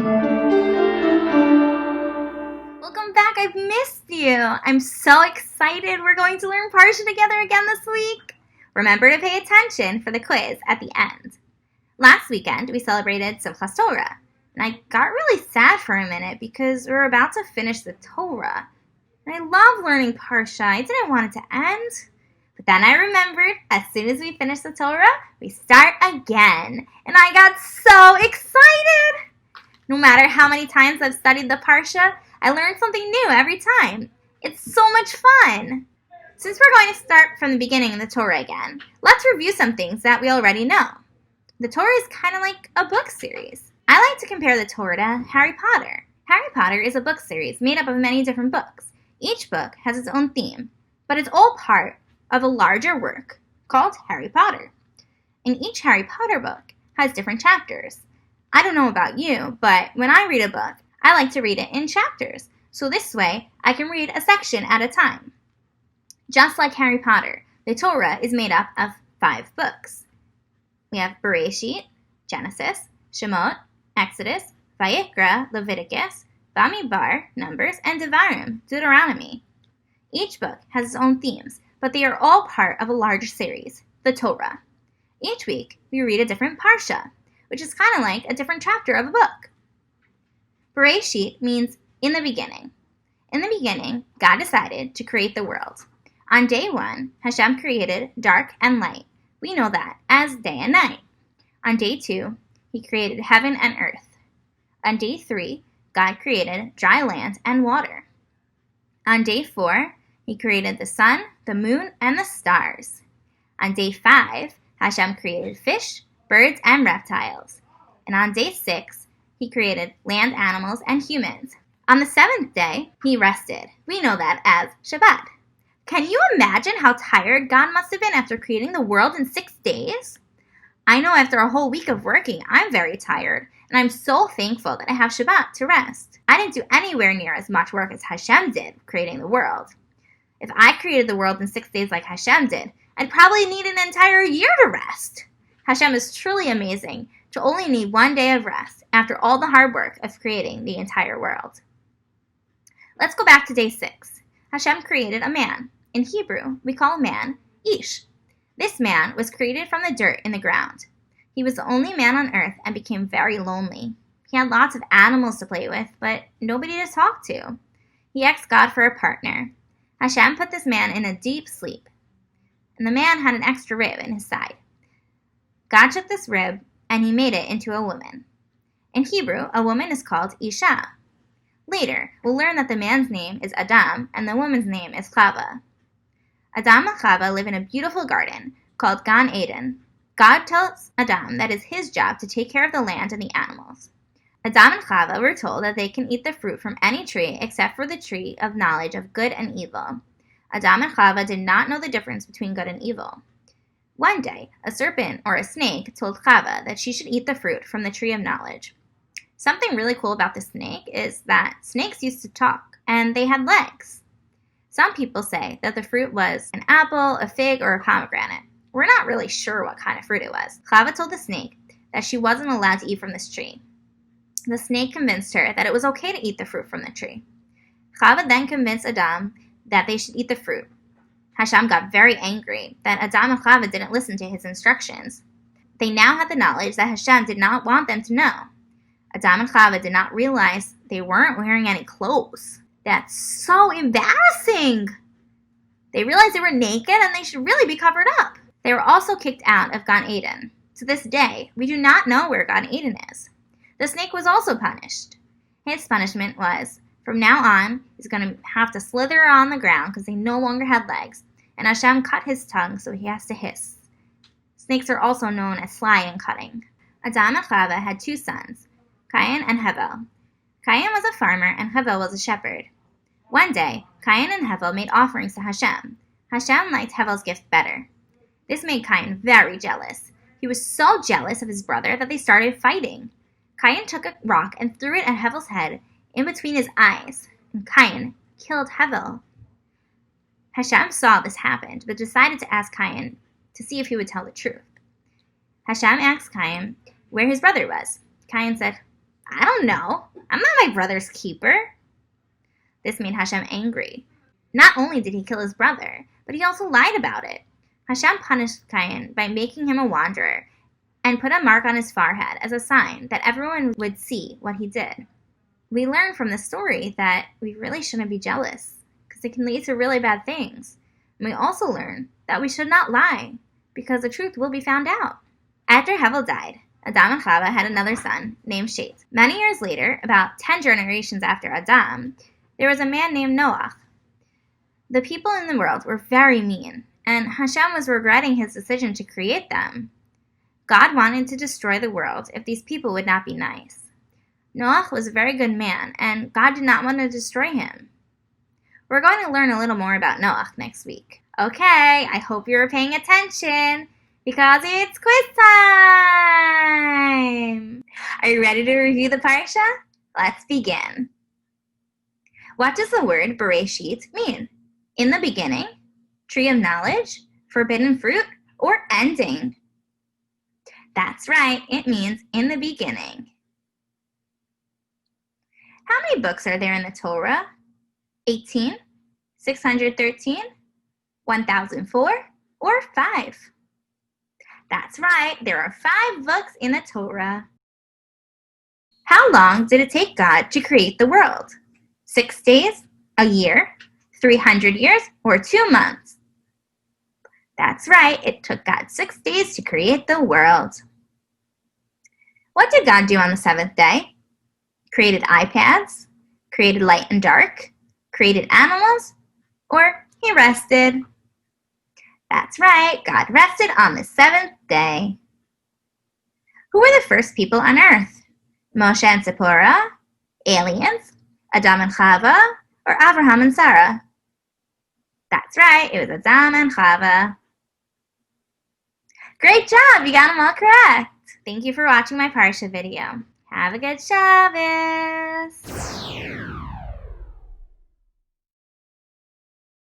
Welcome back. I've missed you. I'm so excited. We're going to learn Parsha together again this week. Remember to pay attention for the quiz at the end. Last weekend, we celebrated Simchas Torah, and I got really sad for a minute because we were about to finish the Torah. And I love learning Parsha. I didn't want it to end. But then I remembered, as soon as we finish the Torah, we start again. And I got so excited! No matter how many times I've studied the Parsha, I learn something new every time. It's so much fun. Since we're going to start from the beginning of the Torah again, let's review some things that we already know. The Torah is kind of like a book series. I like to compare the Torah to Harry Potter. Harry Potter is a book series made up of many different books. Each book has its own theme, but it's all part of a larger work called Harry Potter. And each Harry Potter book has different chapters. I don't know about you, but when I read a book, I like to read it in chapters, so this way I can read a section at a time. Just like Harry Potter, the Torah is made up of 5 books. We have Bereishit, Genesis, Shemot, Exodus, Vayikra, Leviticus, Bamidbar, Numbers, and Devarim, Deuteronomy. Each book has its own themes, but they are all part of a larger series, the Torah. Each week, we read a different Parsha, which is kind of like a different chapter of a book. Bereishit means in the beginning. In the beginning, God decided to create the world. On day 1, Hashem created dark and light. We know that as day and night. On day 2, he created heaven and earth. On day 3, God created dry land and water. On day 4, he created the sun, the moon, and the stars. On day 5, Hashem created fish, birds, and reptiles. And on day 6, he created land animals and humans. On the 7th day, he rested. We know that as Shabbat. Can you imagine how tired God must have been after creating the world in 6 days? I know after a whole week of working, I'm very tired, and I'm so thankful that I have Shabbat to rest. I didn't do anywhere near as much work as Hashem did creating the world. If I created the world in 6 days like Hashem did, I'd probably need an entire year to rest. Hashem is truly amazing to only need 1 day of rest after all the hard work of creating the entire world. Let's go back to day 6. Hashem created a man. In Hebrew, we call a man Ish. This man was created from the dirt in the ground. He was the only man on earth and became very lonely. He had lots of animals to play with, but nobody to talk to. He asked God for a partner. Hashem put this man in a deep sleep, and the man had an extra rib in his side. God took this rib and he made it into a woman. In Hebrew, a woman is called Isha. Later, we'll learn that the man's name is Adam and the woman's name is Chava. Adam and Chava live in a beautiful garden called Gan Eden. God tells Adam that it's his job to take care of the land and the animals. Adam and Chava were told that they can eat the fruit from any tree except for the tree of knowledge of good and evil. Adam and Chava did not know the difference between good and evil. One day, a serpent or a snake told Chava that she should eat the fruit from the tree of knowledge. Something really cool about the snake is that snakes used to talk, and they had legs. Some people say that the fruit was an apple, a fig, or a pomegranate. We're not really sure what kind of fruit it was. Chava told the snake that she wasn't allowed to eat from this tree. The snake convinced her that it was okay to eat the fruit from the tree. Chava then convinced Adam that they should eat the fruit. Hashem got very angry that Adam and Chava didn't listen to his instructions. They now had the knowledge that Hashem did not want them to know. Adam and Chava did not realize they weren't wearing any clothes. That's so embarrassing! They realized they were naked and they should really be covered up. They were also kicked out of Gan Eden. To this day, we do not know where Gan Eden is. The snake was also punished. His punishment was, from now on, he's going to have to slither on the ground because he no longer had legs, and Hashem cut his tongue so he has to hiss. Snakes are also known as sly and cutting. Adam and Chava had 2 sons, Cain and Hevel. Cain was a farmer and Hevel was a shepherd. One day, Cain and Hevel made offerings to Hashem. Hashem liked Hevel's gift better. This made Cain very jealous. He was so jealous of his brother that they started fighting. Cain took a rock and threw it at Hevel's head in between his eyes, and Cain killed Hevel. Hashem saw this happen, but decided to ask Cain to see if he would tell the truth. Hashem asked Cain where his brother was. Cain said, I don't know. I'm not my brother's keeper. This made Hashem angry. Not only did he kill his brother, but he also lied about it. Hashem punished Cain by making him a wanderer and put a mark on his forehead as a sign that everyone would see what he did. We learn from this story that we really shouldn't be jealous because it can lead to really bad things. And we also learn that we should not lie because the truth will be found out. After Hevel died, Adam and Chava had another son named Shet. Many years later, about 10 generations after Adam, there was a man named Noach. The people in the world were very mean, and Hashem was regretting his decision to create them. God wanted to destroy the world if these people would not be nice. Noach was a very good man, and God did not want to destroy him. We're going to learn a little more about Noach next week. Okay, I hope you're paying attention, because it's quiz time! Are you ready to review the parsha? Let's begin. What does the word Bereishit mean? In the beginning, tree of knowledge, forbidden fruit, or ending? That's right, it means in the beginning. How many books are there in the Torah? 18, 613, 1004, or 5? That's right, there are 5 books in the Torah. How long did it take God to create the world? 6 days, a year, 300 years, or 2 months? That's right, it took God 6 days to create the world. What did God do on the 7th day? Created iPads, created light and dark, created animals, or he rested? That's right, God rested on the 7th day. Who were the first people on earth? Moshe and Zipporah, aliens, Adam and Chava, or Abraham and Sarah? That's right, it was Adam and Chava. Great job, you got them all correct. Thank you for watching my Parsha video. Have a good Shabbos.